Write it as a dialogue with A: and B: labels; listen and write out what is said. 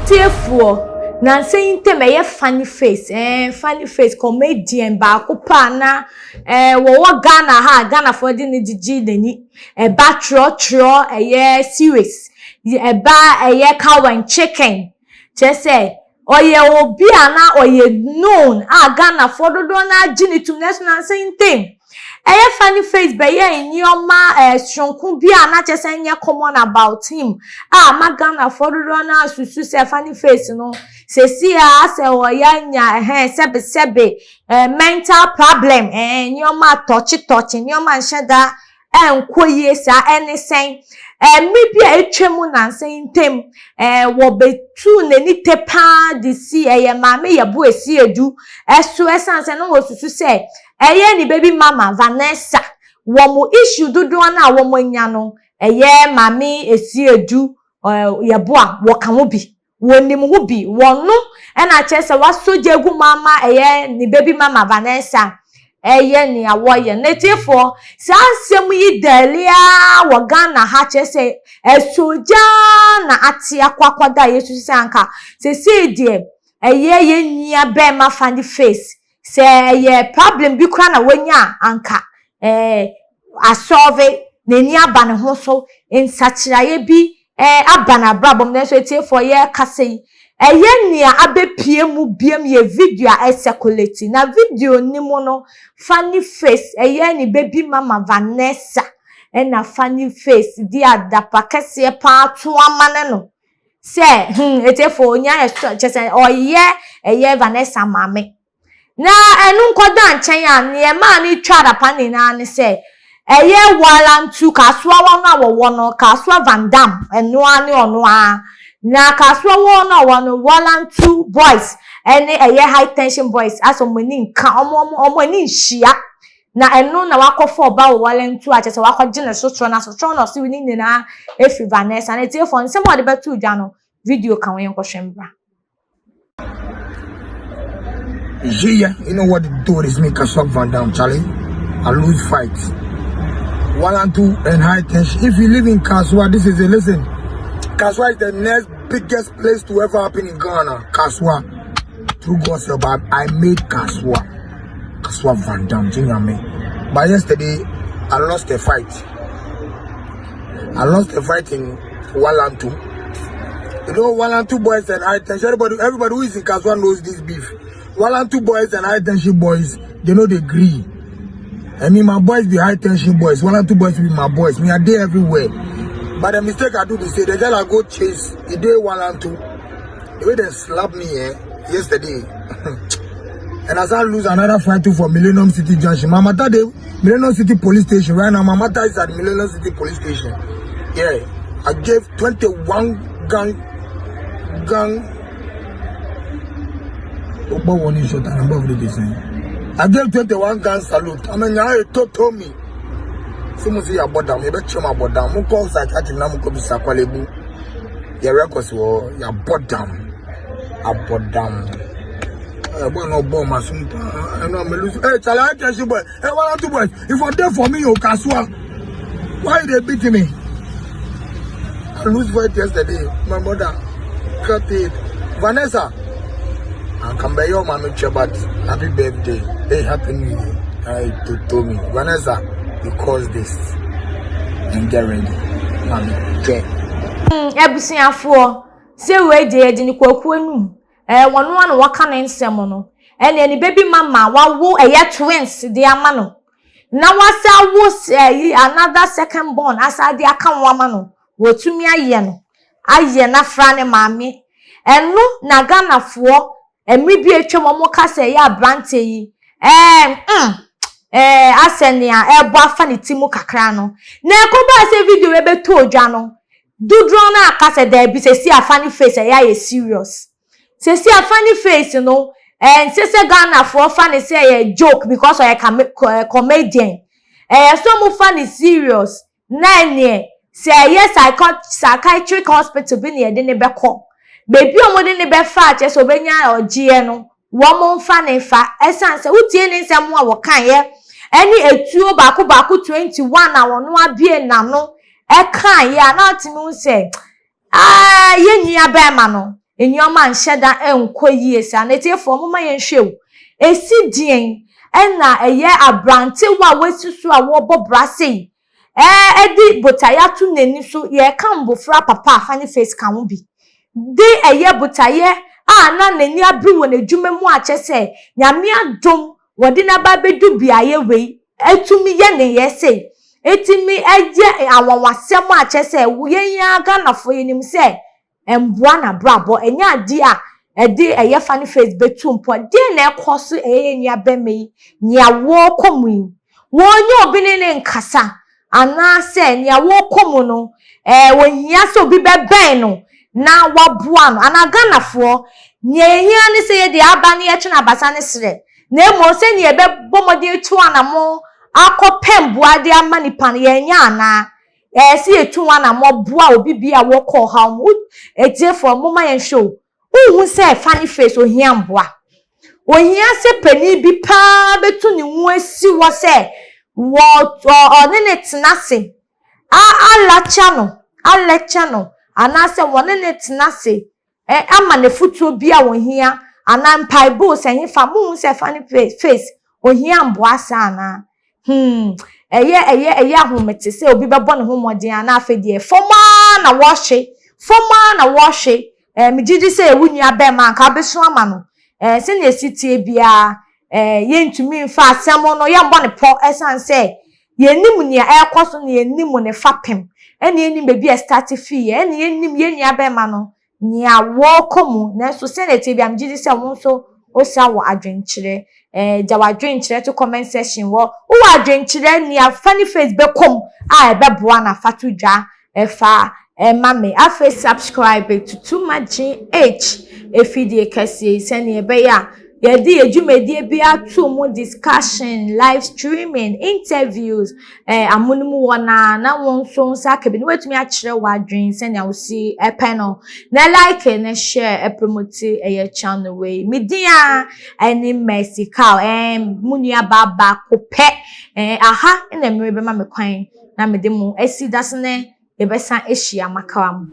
A: Tw3 na saying teme funny face comedian ba kopa na wo Ghana ha Ghana for di ni gigi deni ba tro serious ba cow and chicken just say oye obi ana oye known Ghana for do na gini to national saying thing funny face be in your shonku bi ana just say common about him ma Ghana for do na susu say funny face no se si ase oyanya sebe mental problem your ma touch your man sheda enkoye sa anything maybe etwemu na saying tem wo betu neni tepa de si maame yebo esi edu eso esanse no wo susu say ni baby mama Vanessa wo mo issue dodo na wo mo nya no maame esi edu yebo a wo kan wo bi wonim wo bi wono na chese wasoje gu mama ni baby mama Vanessa ni awoye Tw3 sa asem yi dalia wo Ghana ha chese esoja na ate akwakwada Yesu sise anka se de ye nia be ma funny face se problem bi kra na wanya anka asolve neni aba ne ho so insachiraye bi abana brabom na so Tw3 ye kase nia abepie mu biem ye video circulate na video ni mo no funny face ni baby mama Vanessa na funny face di adapa kase pa to amane no se Tw3 nya chese oye Vanessa Maame na enu nkoda nchen ya ne ma ni twada pani na ne se walantu kaswa wona no kaswa vandam enu ani onu na kaswa wona walantu boys ene high tension boys aso mani nka omo ni nhia na enu na wakofo oba walantu achese wakogine sotro na si wini na efi Vanessa na Tw3 nsem ode betu dwa no video kan wen kohwembra.
B: Yeah, you know what it do is make Kaswa Van Dam, Charlie. I lose fights. 1 and 2 and high tension. If you live in Kaswa, this is a listen. Kaswa is the next biggest place to ever happen in Ghana. Kaswa. Through God's help, I made Kaswa Van Dam, junior me. But yesterday, I lost a fight. I lost a fight in 1 and 2. You know, 1 and 2 boys and high tension. Everybody who is in Kaswa knows this beef. 1 and 2 boys and high tension boys, they know they agree. I mean, my boys be high tension boys. 1 and 2 boys be my boys. Me are there everywhere. But the mistake I do is say the girl I go chase the day 1 and 2. The way they slapped me yesterday. And as I lose another fight too for Millennium City Junction. My mother the Millennium City Police Station. Right now, my mother is at Millennium City Police Station. Yeah. I gave 21 gang. I gave 21 gun salute. I mean, I told me. Someone say about them. You bet you about them. Who calls that? I think I'm going to Sakwalebu. Your records were your bottom. About them. I want no bomb. I know I'm losing. Hey, shall I tell you, boy? Hey, 1 and 2 boys. If you're there for me, you Kaswa. Why they beating me? I lose fight yesterday. My mother cut it. Vanessa. I come by your mommy but happy birthday. Hey, happy new year. I told me, Vanessa, you caused this. And get ready. Mommy, get.
A: Ebusiafo, say we dey ni kwaku anu. Wono anu waka na nsem no. Ene baby mama wawo twins dey ama no. Na wasa wo another second born asa dey aka wama no. Wotumi aye no. Aye na fra ne maame. Enu na Ghanafo emibi etwom mo kase ya brante yi asenia ebo afa ne timu kakra no na ekoba se video ebe to odwa no dudro na akase da bi se si afani face ya ye serious se si afani face no se Ghanafo fa ne say ye joke because I can make comedian so mo fa ne serious na ne se ye psychiatric hospital bi ne de ne beko baby omode ne be fa che so benya ogie no wo mo mfa ne fa esanse utie ne nsem a wo kan ye eni etuo baako 21 na wono abie na no e kan ye na timi se ye nua be ma no enyoma nheda enko yie sa na tiefo moma yen hwew esi dien na eye abrante wa wesusu a wo bobrase edi botaya tu nani so ye kan bofra papa Funny Face kan wo bi de eye botaye na nani abri wo na dwuma mu a chese nyame adom wode na ba bedu biaye wei etumi ye ne yese etimi eje awawasem a chese wo yenya ganafo yenim se embua na brabo enya ade a ede eye Funny Face betu mpo de na ekoso eye nya bemei nya wo komu wonye obini ne nkasa ana se nya wo komu no wohia so bi beben no na waboa no ana ganafo nya ehia ne se ye de aba ne ye twena basa ne sere na emo se ne ebe bomode etu anamo akopem buade amanipa ne ye nya ana si etu anamo boa obi bia wo call ha mu ejefo moma yen show uhu se Funny Face ohia mboa ohia se pani bi pa betu ne hu asi wo se wo onene tenase alacha no ana se wonene tenase ama ne futuo bia wo hia ana mpaibo se hifa mu se Funny Face ohia mboa sa na eye ahomete se obi bebo ne homodin ana afedie foma na washe mejiji se ewunu abema nka beso ama no se na esitie bia yentumi mfa asemo no ye mbo ne po esan se yenim nia ekoso na yenim ne fapem ene yenim bebi start fee ene yenim yenu abema no nia wo komu na so se na tie bia mejiji se won so osia wo adwenkyere jawa adwenkyere to comment section wo adwenkyere nia Funny Face bekom a ebeboa na fatudwa efa Maame afa subscribe to Tw3 efidie kase sene ebe ya yedi ejumedie bia to mo discussion live streaming interviews amunum wona na won so nsa kebi wetumi a kire wadwen sene awosi panel na like na share promote channel we media any mercical munua baba kope aha na mmerebe ma me kwan na medemu esi dasene yebesa ehia makawam